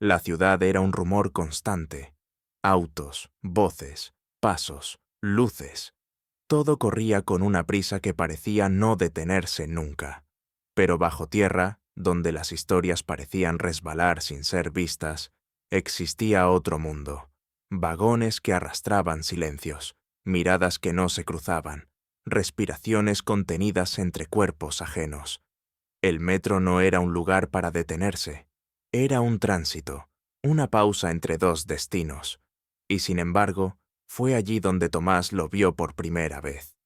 La ciudad era un rumor constante. Autos, voces, pasos, luces. Todo corría con una prisa que parecía no detenerse nunca. Pero bajo tierra, donde las historias parecían resbalar sin ser vistas, existía otro mundo. Vagones que arrastraban silencios, miradas que no se cruzaban, respiraciones contenidas entre cuerpos ajenos. El metro no era un lugar para detenerse, era un tránsito, una pausa entre dos destinos. Y sin embargo, fue allí donde Tomás lo vio por primera vez.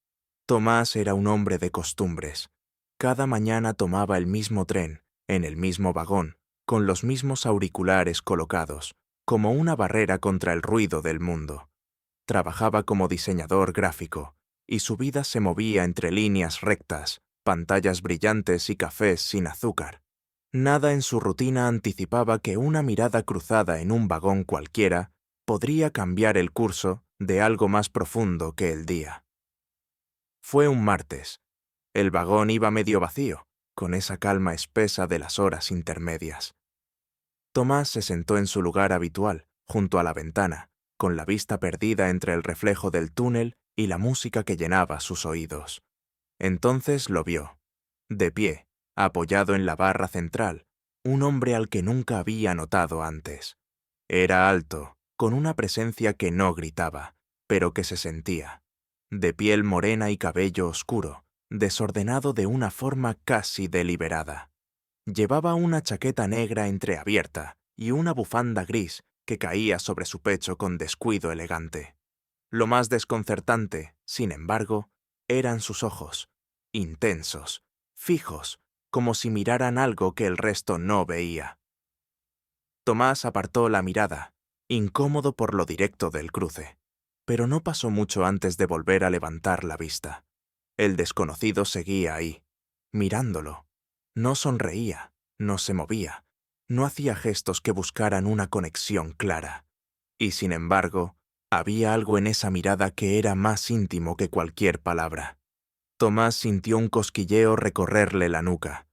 Tomás era un hombre de costumbres. Cada mañana tomaba el mismo tren, en el mismo vagón, con los mismos auriculares colocados, como una barrera contra el ruido del mundo. Trabajaba como diseñador gráfico, y su vida se movía entre líneas rectas, pantallas brillantes y cafés sin azúcar. Nada en su rutina anticipaba que una mirada cruzada en un vagón cualquiera podría cambiar el curso de algo más profundo que el día. Fue un martes. El vagón iba medio vacío, con esa calma espesa de las horas intermedias. Tomás se sentó en su lugar habitual, junto a la ventana, con la vista perdida entre el reflejo del túnel y la música que llenaba sus oídos. Entonces lo vio, de pie, apoyado en la barra central, un hombre al que nunca había notado antes. Era alto, con una presencia que no gritaba, pero que se sentía. De piel morena y cabello oscuro, desordenado de una forma casi deliberada. Llevaba una chaqueta negra entreabierta y una bufanda gris que caía sobre su pecho con descuido elegante. Lo más desconcertante, sin embargo, eran sus ojos, intensos, fijos, como si miraran algo que el resto no veía. Tomás apartó la mirada, incómodo por lo directo del cruce, pero no pasó mucho antes de volver a levantar la vista. El desconocido seguía ahí, mirándolo. No sonreía, no se movía, no hacía gestos que buscaran una conexión clara. Y sin embargo, había algo en esa mirada que era más íntimo que cualquier palabra. Tomás sintió un cosquilleo recorrerle la nuca,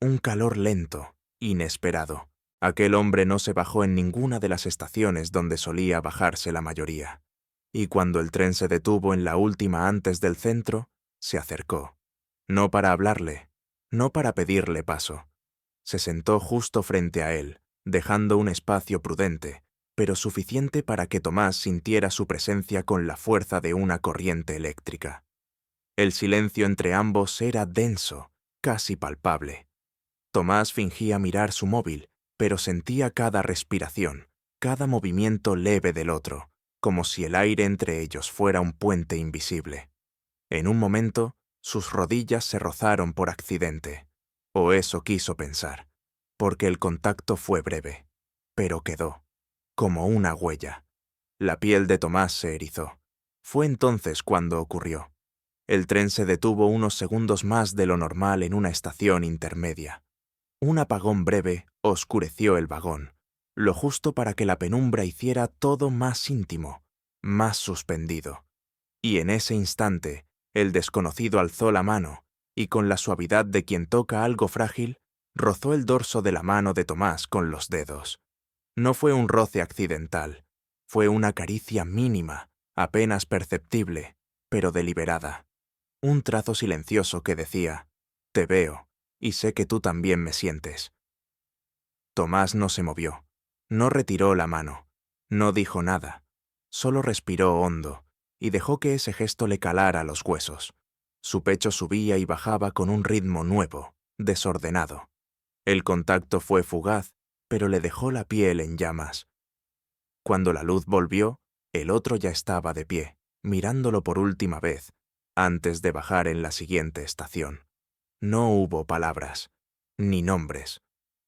un calor lento, inesperado. Aquel hombre no se bajó en ninguna de las estaciones donde solía bajarse la mayoría. Y cuando el tren se detuvo en la última antes del centro, se acercó. No para hablarle, no para pedirle paso. Se sentó justo frente a él, dejando un espacio prudente, pero suficiente para que Tomás sintiera su presencia con la fuerza de una corriente eléctrica. El silencio entre ambos era denso, casi palpable. Tomás fingía mirar su móvil, pero sentía cada respiración, cada movimiento leve del otro, como si el aire entre ellos fuera un puente invisible. En un momento, sus rodillas se rozaron por accidente, o eso quiso pensar, porque el contacto fue breve, pero quedó, como una huella. La piel de Tomás se erizó. Fue entonces cuando ocurrió. El tren se detuvo unos segundos más de lo normal en una estación intermedia. Un apagón breve oscureció el vagón, lo justo para que la penumbra hiciera todo más íntimo, más suspendido. Y en ese instante, el desconocido alzó la mano y con la suavidad de quien toca algo frágil, rozó el dorso de la mano de Tomás con los dedos. No fue un roce accidental, fue una caricia mínima, apenas perceptible, pero deliberada. Un trazo silencioso que decía, «Te veo, y sé que tú también me sientes». Tomás no se movió, no retiró la mano, no dijo nada, solo respiró hondo y dejó que ese gesto le calara los huesos. Su pecho subía y bajaba con un ritmo nuevo, desordenado. El contacto fue fugaz, pero le dejó la piel en llamas. Cuando la luz volvió, el otro ya estaba de pie, mirándolo por última vez, antes de bajar en la siguiente estación. No hubo palabras, ni nombres,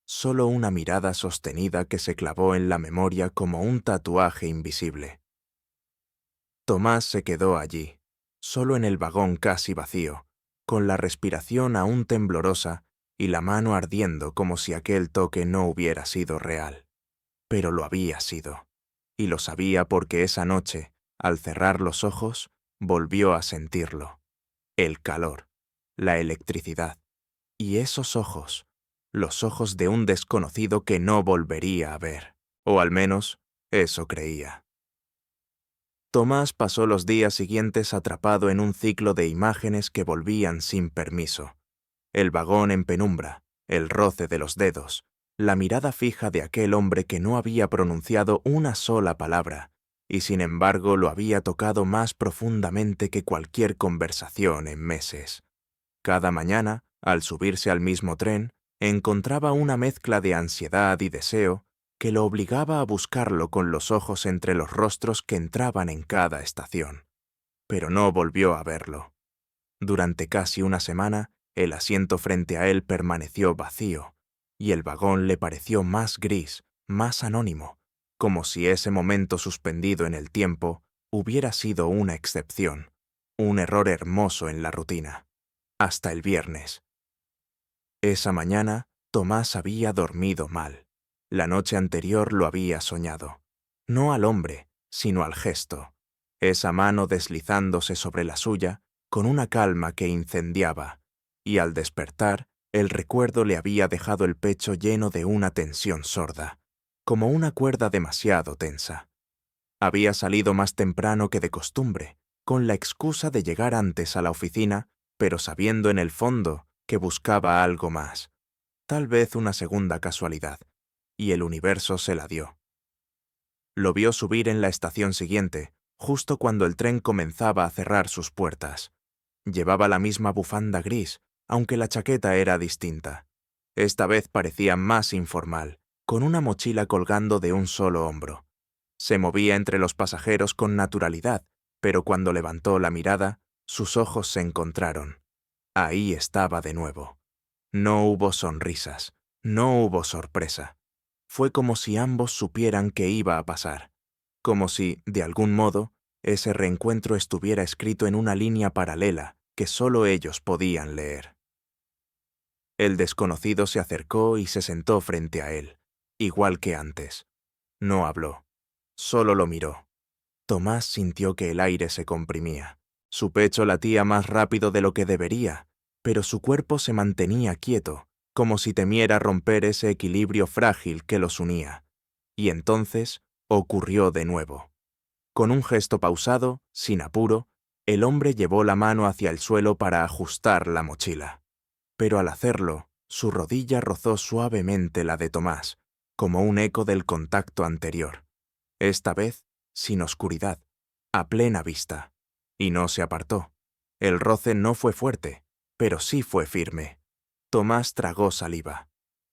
solo una mirada sostenida que se clavó en la memoria como un tatuaje invisible. Tomás se quedó allí, solo en el vagón casi vacío, con la respiración aún temblorosa y la mano ardiendo como si aquel toque no hubiera sido real. Pero lo había sido, y lo sabía porque esa noche, al cerrar los ojos, volvió a sentirlo. El calor, la electricidad, y esos ojos, los ojos de un desconocido que no volvería a ver. O al menos, eso creía. Tomás pasó los días siguientes atrapado en un ciclo de imágenes que volvían sin permiso. El vagón en penumbra, el roce de los dedos, la mirada fija de aquel hombre que no había pronunciado una sola palabra, y sin embargo lo había tocado más profundamente que cualquier conversación en meses. Cada mañana, al subirse al mismo tren, encontraba una mezcla de ansiedad y deseo que lo obligaba a buscarlo con los ojos entre los rostros que entraban en cada estación. Pero no volvió a verlo. Durante casi una semana, el asiento frente a él permaneció vacío, y el vagón le pareció más gris, más anónimo, como si ese momento suspendido en el tiempo hubiera sido una excepción, un error hermoso en la rutina. Hasta el viernes. Esa mañana, Tomás había dormido mal. La noche anterior lo había soñado. No al hombre, sino al gesto. Esa mano deslizándose sobre la suya, con una calma que incendiaba. Y al despertar, el recuerdo le había dejado el pecho lleno de una tensión sorda, como una cuerda demasiado tensa. Había salido más temprano que de costumbre, con la excusa de llegar antes a la oficina, pero sabiendo en el fondo que buscaba algo más, tal vez una segunda casualidad, y el universo se la dio. Lo vio subir en la estación siguiente, justo cuando el tren comenzaba a cerrar sus puertas. Llevaba la misma bufanda gris, aunque la chaqueta era distinta. Esta vez parecía más informal, con una mochila colgando de un solo hombro. Se movía entre los pasajeros con naturalidad, pero cuando levantó la mirada, sus ojos se encontraron. Ahí estaba de nuevo. No hubo sonrisas, no hubo sorpresa. Fue como si ambos supieran que iba a pasar, como si, de algún modo, ese reencuentro estuviera escrito en una línea paralela que solo ellos podían leer. El desconocido se acercó y se sentó frente a él, igual que antes. No habló, solo lo miró. Tomás sintió que el aire se comprimía. Su pecho latía más rápido de lo que debería, pero su cuerpo se mantenía quieto, como si temiera romper ese equilibrio frágil que los unía. Y entonces ocurrió de nuevo. Con un gesto pausado, sin apuro, el hombre llevó la mano hacia el suelo para ajustar la mochila. Pero al hacerlo, su rodilla rozó suavemente la de Tomás, como un eco del contacto anterior. Esta vez, sin oscuridad, a plena vista. Y no se apartó. El roce no fue fuerte, pero sí fue firme. Tomás tragó saliva.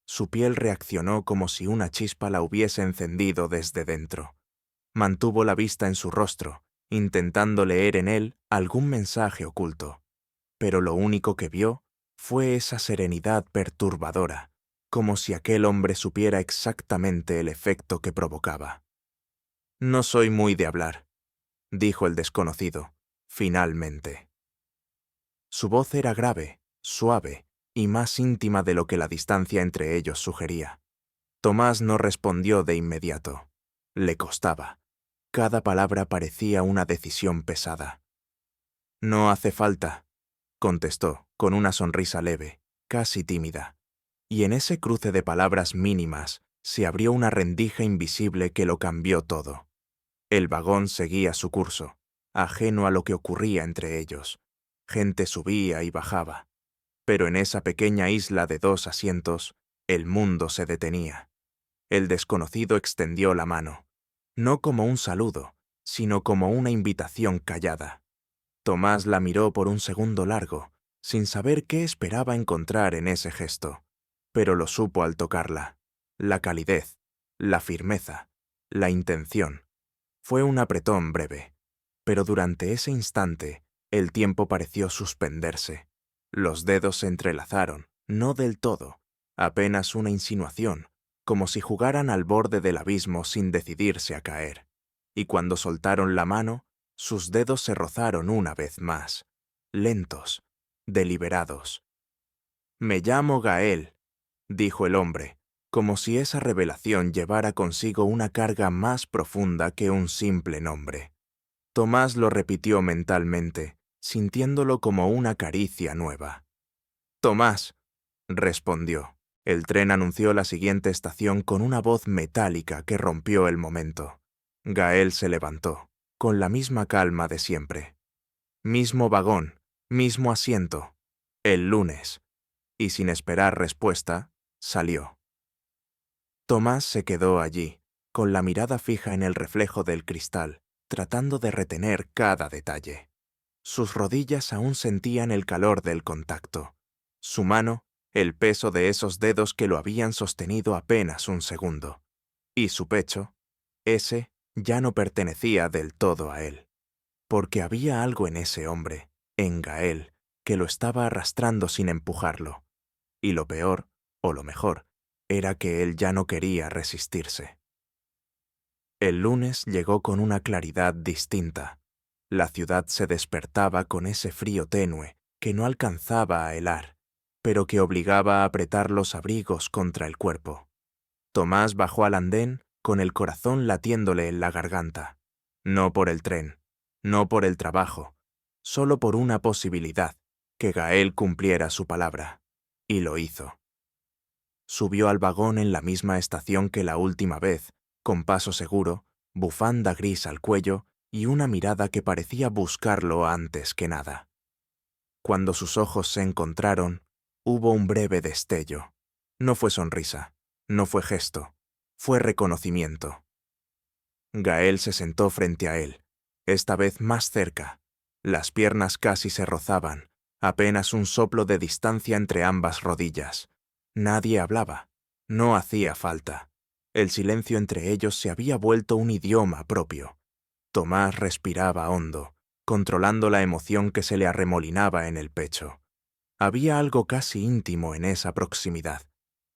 Su piel reaccionó como si una chispa la hubiese encendido desde dentro. Mantuvo la vista en su rostro, intentando leer en él algún mensaje oculto. Pero lo único que vio fue esa serenidad perturbadora, como si aquel hombre supiera exactamente el efecto que provocaba. «No soy muy de hablar», dijo el desconocido, finalmente. Su voz era grave, suave y más íntima de lo que la distancia entre ellos sugería. Tomás no respondió de inmediato. Le costaba. Cada palabra parecía una decisión pesada. «No hace falta», contestó, con una sonrisa leve, casi tímida. Y en ese cruce de palabras mínimas se abrió una rendija invisible que lo cambió todo. El vagón seguía su curso, ajeno a lo que ocurría entre ellos. Gente subía y bajaba. Pero en esa pequeña isla de 2 asientos, el mundo se detenía. El desconocido extendió la mano, no como un saludo, sino como una invitación callada. Tomás la miró por un segundo largo, sin saber qué esperaba encontrar en ese gesto, pero lo supo al tocarla. La calidez, la firmeza, la intención. Fue un apretón breve, pero durante ese instante el tiempo pareció suspenderse. Los dedos se entrelazaron, no del todo, apenas una insinuación, como si jugaran al borde del abismo sin decidirse a caer. Y cuando soltaron la mano, sus dedos se rozaron una vez más, lentos, deliberados. «Me llamo Gael», dijo el hombre, como si esa revelación llevara consigo una carga más profunda que un simple nombre. Tomás lo repitió mentalmente, sintiéndolo como una caricia nueva. «Tomás», respondió, El tren anunció la siguiente estación con una voz metálica que rompió el momento. Gael se levantó, con la misma calma de siempre. Mismo vagón, mismo asiento. El lunes. Y sin esperar respuesta, salió. Tomás se quedó allí, con la mirada fija en el reflejo del cristal, tratando de retener cada detalle. Sus rodillas aún sentían el calor del contacto. Su mano, el peso de esos dedos que lo habían sostenido apenas un segundo. Y su pecho, ese ya no pertenecía del todo a él. Porque había algo en ese hombre, en Gael, que lo estaba arrastrando sin empujarlo. Y lo peor, o lo mejor, era que él ya no quería resistirse. El lunes llegó con una claridad distinta. La ciudad se despertaba con ese frío tenue que no alcanzaba a helar, pero que obligaba a apretar los abrigos contra el cuerpo. Tomás bajó al andén con el corazón latiéndole en la garganta. No por el tren, no por el trabajo, solo por una posibilidad, que Gael cumpliera su palabra. Y lo hizo. Subió al vagón en la misma estación que la última vez, con paso seguro, bufanda gris al cuello y una mirada que parecía buscarlo antes que nada. Cuando sus ojos se encontraron, hubo un breve destello. No fue sonrisa, no fue gesto, fue reconocimiento. Gael se sentó frente a él, esta vez más cerca. Las piernas casi se rozaban, apenas un soplo de distancia entre ambas rodillas. Nadie hablaba, no hacía falta. El silencio entre ellos se había vuelto un idioma propio. Tomás respiraba hondo, controlando la emoción que se le arremolinaba en el pecho. Había algo casi íntimo en esa proximidad.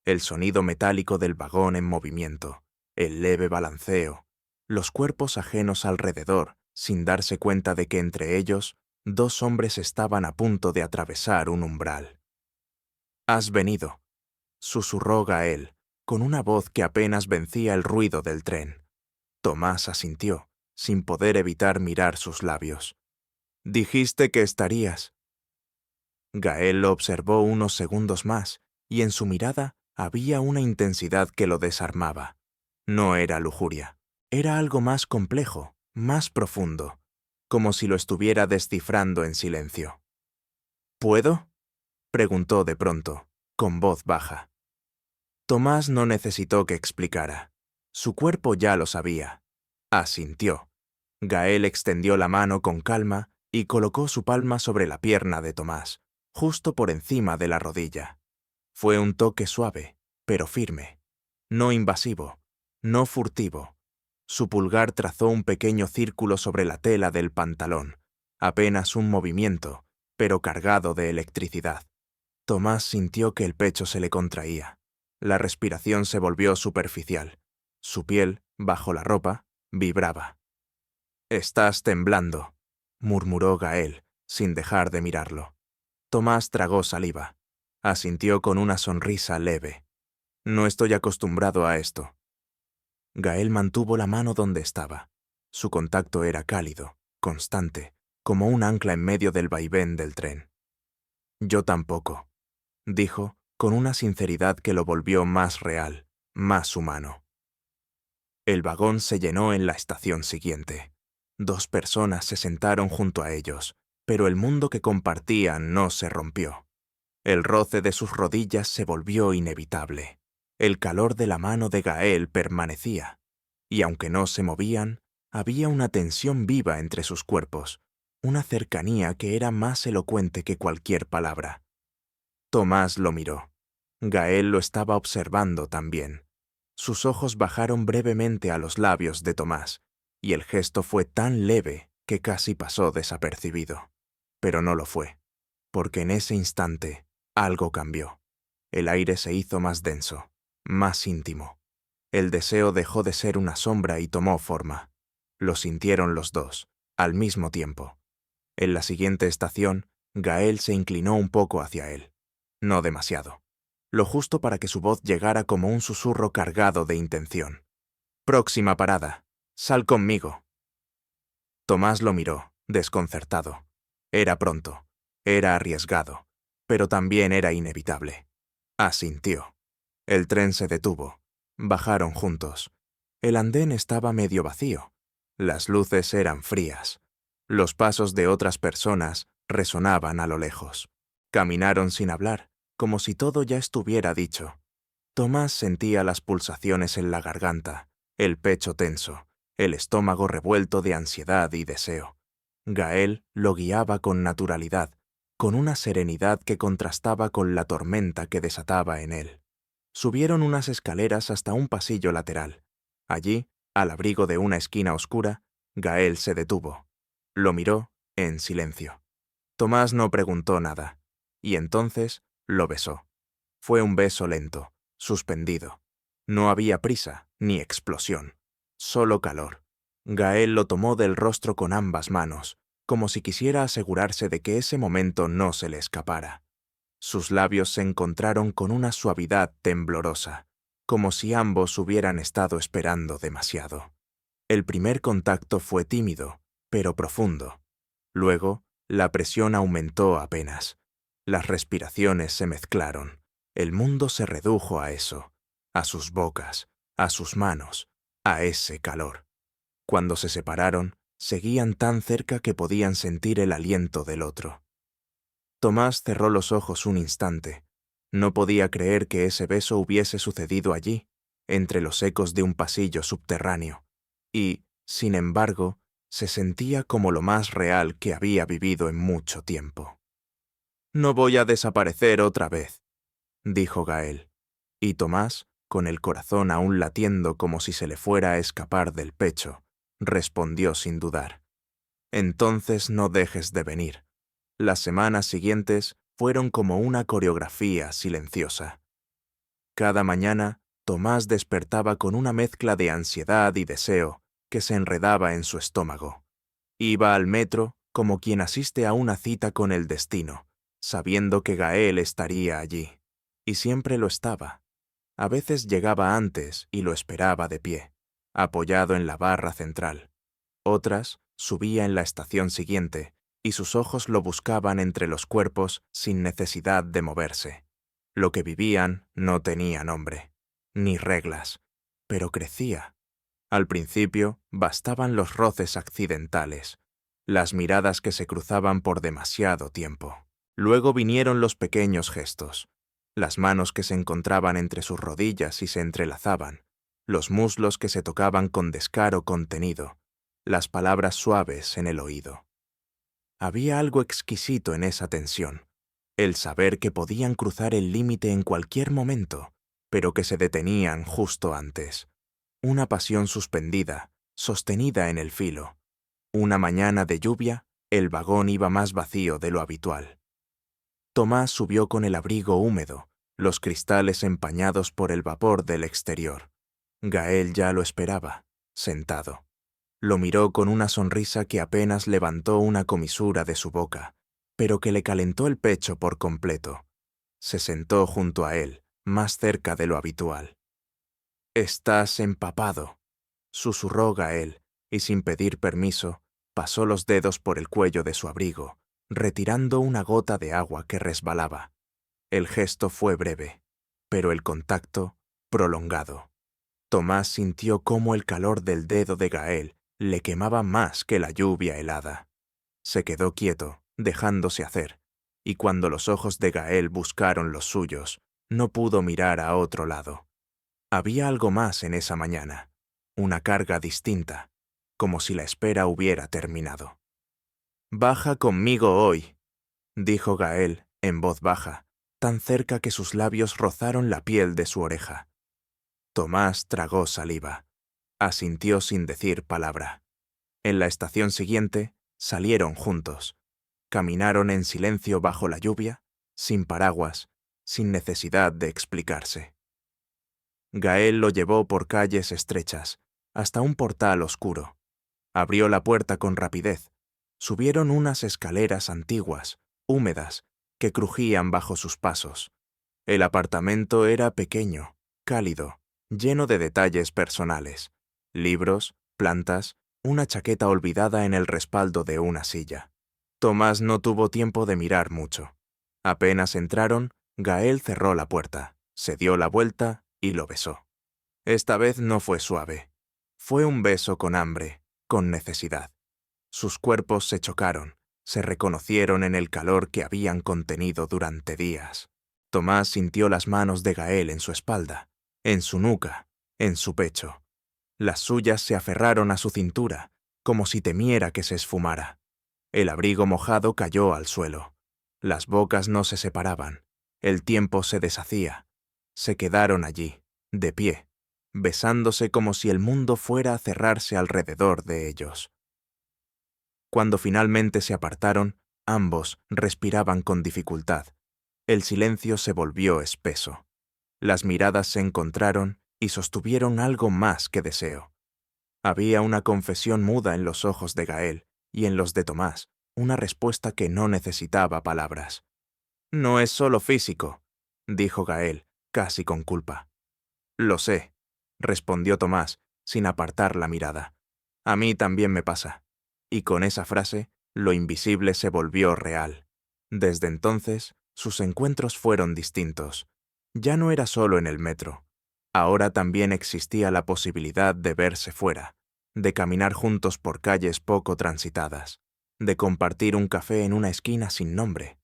El sonido metálico del vagón en movimiento, el leve balanceo, los cuerpos ajenos alrededor, sin darse cuenta de que entre ellos dos hombres estaban a punto de atravesar un umbral. «Has venido», susurró Gael, con una voz que apenas vencía el ruido del tren. Tomás asintió, sin poder evitar mirar sus labios. «Dijiste que estarías». Gael lo observó unos segundos más, y en su mirada había una intensidad que lo desarmaba. No era lujuria, era algo más complejo, más profundo, como si lo estuviera descifrando en silencio. «¿Puedo?», preguntó de pronto, con voz baja. Tomás no necesitó que explicara. Su cuerpo ya lo sabía. Asintió. Gael extendió la mano con calma y colocó su palma sobre la pierna de Tomás, justo por encima de la rodilla. Fue un toque suave, pero firme. No invasivo, no furtivo. Su pulgar trazó un pequeño círculo sobre la tela del pantalón, apenas un movimiento, pero cargado de electricidad. Tomás sintió que el pecho se le contraía. La respiración se volvió superficial. Su piel, bajo la ropa, vibraba. «Estás temblando», murmuró Gael, sin dejar de mirarlo. Tomás tragó saliva. Asintió con una sonrisa leve. «No estoy acostumbrado a esto». Gael mantuvo la mano donde estaba. Su contacto era cálido, constante, como un ancla en medio del vaivén del tren. «Yo tampoco», dijo, con una sinceridad que lo volvió más real, más humano. El vagón se llenó en la estación siguiente. 2 personas se sentaron junto a ellos, pero el mundo que compartían no se rompió. El roce de sus rodillas se volvió inevitable. El calor de la mano de Gael permanecía, y aunque no se movían, había una tensión viva entre sus cuerpos, una cercanía que era más elocuente que cualquier palabra. Tomás lo miró. Gael lo estaba observando también. Sus ojos bajaron brevemente a los labios de Tomás, y el gesto fue tan leve que casi pasó desapercibido. Pero no lo fue, porque en ese instante algo cambió. El aire se hizo más denso, más íntimo. El deseo dejó de ser una sombra y tomó forma. Lo sintieron los dos, al mismo tiempo. En la siguiente estación, Gael se inclinó un poco hacia él. No demasiado. Lo justo para que su voz llegara como un susurro cargado de intención. «Próxima parada. Sal conmigo». Tomás lo miró, desconcertado. Era pronto, era arriesgado, pero también era inevitable. Asintió. El tren se detuvo. Bajaron juntos. El andén estaba medio vacío. Las luces eran frías. Los pasos de otras personas resonaban a lo lejos. Caminaron sin hablar, como si todo ya estuviera dicho. Tomás sentía las pulsaciones en la garganta, el pecho tenso, el estómago revuelto de ansiedad y deseo. Gael lo guiaba con naturalidad, con una serenidad que contrastaba con la tormenta que desataba en él. Subieron unas escaleras hasta un pasillo lateral. Allí, al abrigo de una esquina oscura, Gael se detuvo. Lo miró en silencio. Tomás no preguntó nada, y entonces lo besó. Fue un beso lento, suspendido. No había prisa ni explosión, solo calor. Gael lo tomó del rostro con ambas manos, como si quisiera asegurarse de que ese momento no se le escapara. Sus labios se encontraron con una suavidad temblorosa, como si ambos hubieran estado esperando demasiado. El primer contacto fue tímido, pero profundo. Luego, la presión aumentó apenas. Las respiraciones se mezclaron. El mundo se redujo a eso, a sus bocas, a sus manos, a ese calor. Cuando se separaron, seguían tan cerca que podían sentir el aliento del otro. Tomás cerró los ojos un instante. No podía creer que ese beso hubiese sucedido allí, entre los ecos de un pasillo subterráneo, y, sin embargo, se sentía como lo más real que había vivido en mucho tiempo. «No voy a desaparecer otra vez», dijo Gael, y Tomás, con el corazón aún latiendo como si se le fuera a escapar del pecho, respondió sin dudar. «Entonces no dejes de venir». Las semanas siguientes fueron como una coreografía silenciosa. Cada mañana, Tomás despertaba con una mezcla de ansiedad y deseo que se enredaba en su estómago. Iba al metro como quien asiste a una cita con el destino, sabiendo que Gael estaría allí. Y siempre lo estaba. A veces llegaba antes y lo esperaba de pie, apoyado en la barra central. Otras subía en la estación siguiente, y sus ojos lo buscaban entre los cuerpos sin necesidad de moverse. Lo que vivían no tenía nombre, ni reglas, pero crecía. Al principio bastaban los roces accidentales, las miradas que se cruzaban por demasiado tiempo. Luego vinieron los pequeños gestos, las manos que se encontraban entre sus rodillas y se entrelazaban, los muslos que se tocaban con descaro contenido, las palabras suaves en el oído. Había algo exquisito en esa tensión, el saber que podían cruzar el límite en cualquier momento, pero que se detenían justo antes. Una pasión suspendida, sostenida en el filo. Una mañana de lluvia, el vagón iba más vacío de lo habitual. Tomás subió con el abrigo húmedo, los cristales empañados por el vapor del exterior. Gael ya lo esperaba, sentado. Lo miró con una sonrisa que apenas levantó una comisura de su boca, pero que le calentó el pecho por completo. Se sentó junto a él, más cerca de lo habitual. «Estás empapado», susurró Gael, y sin pedir permiso, pasó los dedos por el cuello de su abrigo, retirando una gota de agua que resbalaba. El gesto fue breve, pero el contacto, prolongado. Tomás sintió cómo el calor del dedo de Gael le quemaba más que la lluvia helada. Se quedó quieto, dejándose hacer, y cuando los ojos de Gael buscaron los suyos, no pudo mirar a otro lado. Había algo más en esa mañana, una carga distinta, como si la espera hubiera terminado. «Baja conmigo hoy», dijo Gael en voz baja, tan cerca que sus labios rozaron la piel de su oreja. Tomás tragó saliva. Asintió sin decir palabra. En la estación siguiente, salieron juntos. Caminaron en silencio bajo la lluvia, sin paraguas, sin necesidad de explicarse. Gael lo llevó por calles estrechas, hasta un portal oscuro. Abrió la puerta con rapidez. Subieron unas escaleras antiguas, húmedas, que crujían bajo sus pasos. El apartamento era pequeño, cálido, lleno de detalles personales. Libros, plantas, una chaqueta olvidada en el respaldo de una silla. Tomás no tuvo tiempo de mirar mucho. Apenas entraron, Gael cerró la puerta, Se dio la vuelta y lo besó. Esta vez no fue suave. Fue un beso con hambre, con necesidad. Sus cuerpos se chocaron, se reconocieron en el calor que habían contenido durante días. Tomás sintió las manos de Gael en su espalda, en su nuca, en su pecho. Las suyas se aferraron a su cintura, como si temiera que se esfumara. El abrigo mojado cayó al suelo. Las bocas no se separaban. El tiempo se deshacía. Se quedaron allí, de pie, besándose como si el mundo fuera a cerrarse alrededor de ellos. Cuando finalmente se apartaron, ambos respiraban con dificultad. El silencio se volvió espeso. Las miradas se encontraron y sostuvieron algo más que deseo. Había una confesión muda en los ojos de Gael y en los de Tomás, una respuesta que no necesitaba palabras. «No es solo físico», dijo Gael, casi con culpa. «Lo sé», respondió Tomás, sin apartar la mirada. «A mí también me pasa». Y con esa frase, lo invisible se volvió real. Desde entonces, sus encuentros fueron distintos. Ya no era solo en el metro. Ahora también existía la posibilidad de verse fuera, de caminar juntos por calles poco transitadas, de compartir un café en una esquina sin nombre.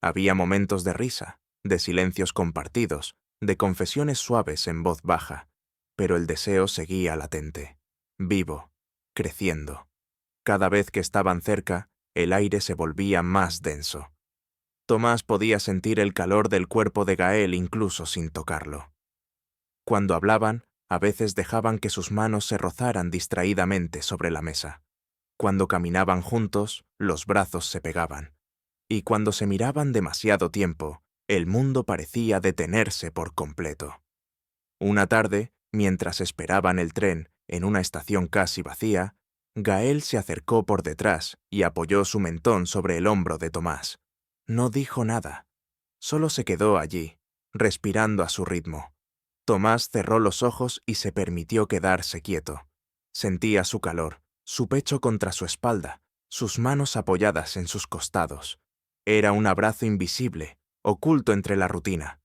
Había momentos de risa, de silencios compartidos, de confesiones suaves en voz baja, pero el deseo seguía latente, vivo, creciendo. Cada vez que estaban cerca, el aire se volvía más denso. Tomás podía sentir el calor del cuerpo de Gael incluso sin tocarlo. Cuando hablaban, a veces dejaban que sus manos se rozaran distraídamente sobre la mesa. Cuando caminaban juntos, los brazos se pegaban. Y cuando se miraban demasiado tiempo, el mundo parecía detenerse por completo. Una tarde, mientras esperaban el tren en una estación casi vacía, Gael se acercó por detrás y apoyó su mentón sobre el hombro de Tomás. No dijo nada. Solo se quedó allí, respirando a su ritmo. Tomás cerró los ojos y se permitió quedarse quieto. Sentía su calor, su pecho contra su espalda, sus manos apoyadas en sus costados. Era un abrazo invisible, oculto entre la rutina.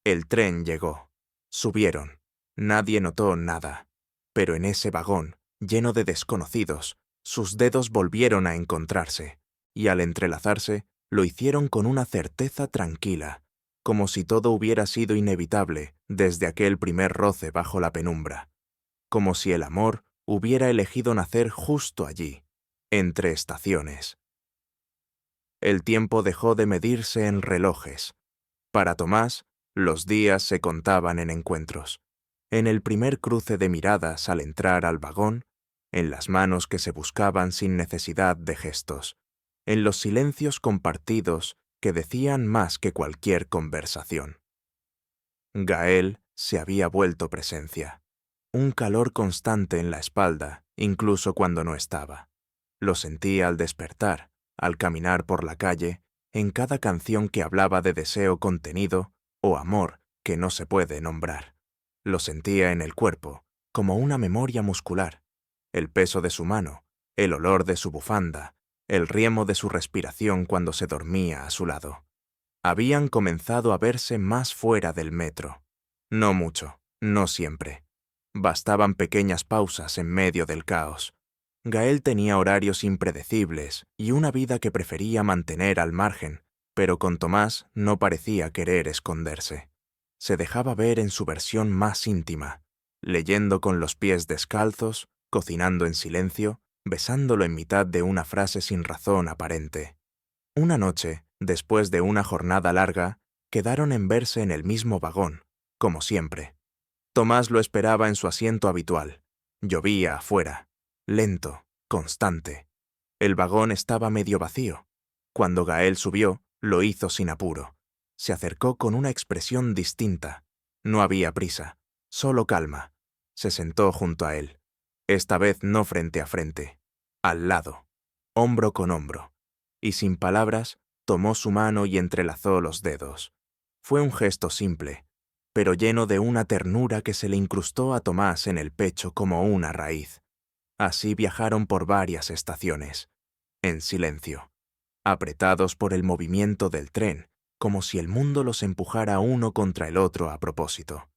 El tren llegó. Subieron. Nadie notó nada. Pero en ese vagón, lleno de desconocidos, sus dedos volvieron a encontrarse, y al entrelazarse, lo hicieron con una certeza tranquila, como si todo hubiera sido inevitable desde aquel primer roce bajo la penumbra, como si el amor hubiera elegido nacer justo allí, entre estaciones. El tiempo dejó de medirse en relojes. Para Tomás, los días se contaban en encuentros, en el primer cruce de miradas al entrar al vagón, en las manos que se buscaban sin necesidad de gestos, en los silencios compartidos que decían más que cualquier conversación. Gael se había vuelto presencia, un calor constante en la espalda, incluso cuando no estaba. Lo sentía al despertar, al caminar por la calle, en cada canción que hablaba de deseo contenido o amor que no se puede nombrar. Lo sentía en el cuerpo, como una memoria muscular, el peso de su mano, el olor de su bufanda, el riemo de su respiración cuando se dormía a su lado. Habían comenzado a verse más fuera del metro. No mucho, no siempre. Bastaban pequeñas pausas en medio del caos. Gael tenía horarios impredecibles y una vida que prefería mantener al margen, pero con Tomás no parecía querer esconderse. Se dejaba ver en su versión más íntima, leyendo con los pies descalzos, cocinando en silencio, besándolo en mitad de una frase sin razón aparente. Una noche, después de una jornada larga, quedaron en verse en el mismo vagón, como siempre. Tomás lo esperaba en su asiento habitual. Llovía afuera, lento, constante. El vagón estaba medio vacío. Cuando Gael subió, lo hizo sin apuro. Se acercó con una expresión distinta. No había prisa, solo calma. Se sentó junto a él. Esta vez no frente a frente, al lado, hombro con hombro. Y sin palabras, tomó su mano y entrelazó los dedos. Fue un gesto simple, pero lleno de una ternura que se le incrustó a Tomás en el pecho como una raíz. Así viajaron por varias estaciones, en silencio, apretados por el movimiento del tren, como si el mundo los empujara uno contra el otro a propósito.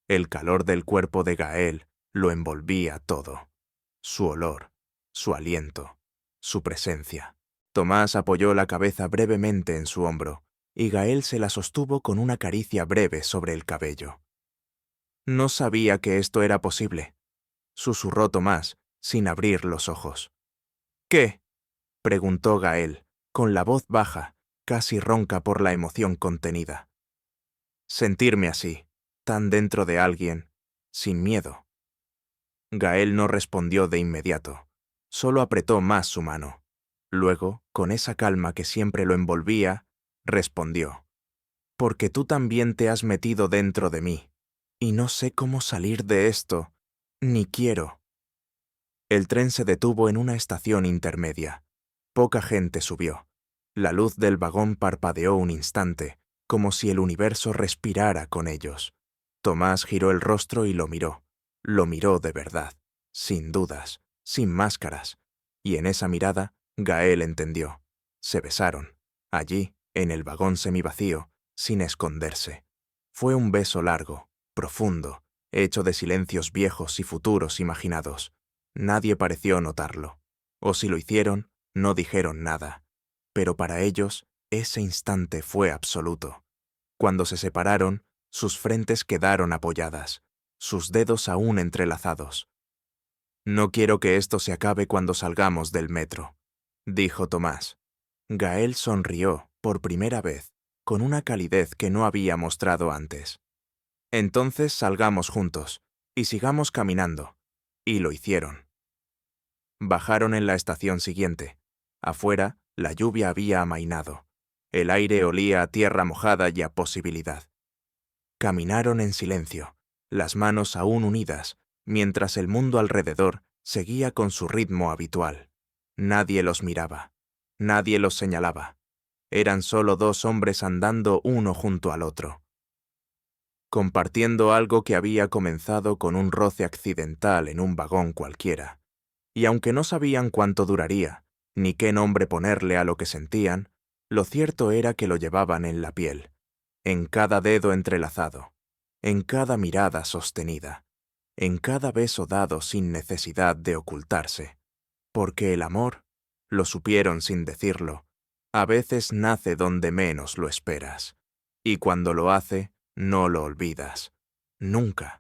El calor del cuerpo de Gael lo envolvía todo. Su olor, su aliento, su presencia. Tomás apoyó la cabeza brevemente en su hombro, y Gael se la sostuvo con una caricia breve sobre el cabello. No sabía que esto era posible, susurró Tomás, sin abrir los ojos. ¿Qué? Preguntó Gael, con la voz baja, casi ronca por la emoción contenida. Sentirme así, tan dentro de alguien, sin miedo. Gael no respondió de inmediato, solo apretó más su mano. Luego, con esa calma que siempre lo envolvía, respondió: «Porque tú también te has metido dentro de mí, y no sé cómo salir de esto, ni quiero». El tren se detuvo en una estación intermedia. Poca gente subió. La luz del vagón parpadeó un instante, como si el universo respirara con ellos. Tomás giró el rostro y lo miró. Lo miró de verdad, sin dudas, sin máscaras. Y en esa mirada, Gael entendió. Se besaron, allí, en el vagón semivacío, sin esconderse. Fue un beso largo, profundo, hecho de silencios viejos y futuros imaginados. Nadie pareció notarlo. O si lo hicieron, no dijeron nada. Pero para ellos, ese instante fue absoluto. Cuando se separaron, sus frentes quedaron apoyadas, sus dedos aún entrelazados. «No quiero que esto se acabe cuando salgamos del metro», dijo Tomás. Gael sonrió, por primera vez, con una calidez que no había mostrado antes. «Entonces salgamos juntos, y sigamos caminando». Y lo hicieron. Bajaron en la estación siguiente. Afuera, la lluvia había amainado. El aire olía a tierra mojada y a posibilidad. Caminaron en silencio, las manos aún unidas, mientras el mundo alrededor seguía con su ritmo habitual. Nadie los miraba, nadie los señalaba. Eran solo dos hombres andando uno junto al otro, compartiendo algo que había comenzado con un roce accidental en un vagón cualquiera. Y aunque no sabían cuánto duraría, ni qué nombre ponerle a lo que sentían, lo cierto era que lo llevaban en la piel, en cada dedo entrelazado, en cada mirada sostenida, en cada beso dado sin necesidad de ocultarse. Porque el amor, lo supieron sin decirlo, a veces nace donde menos lo esperas, y cuando lo hace, no lo olvidas, nunca.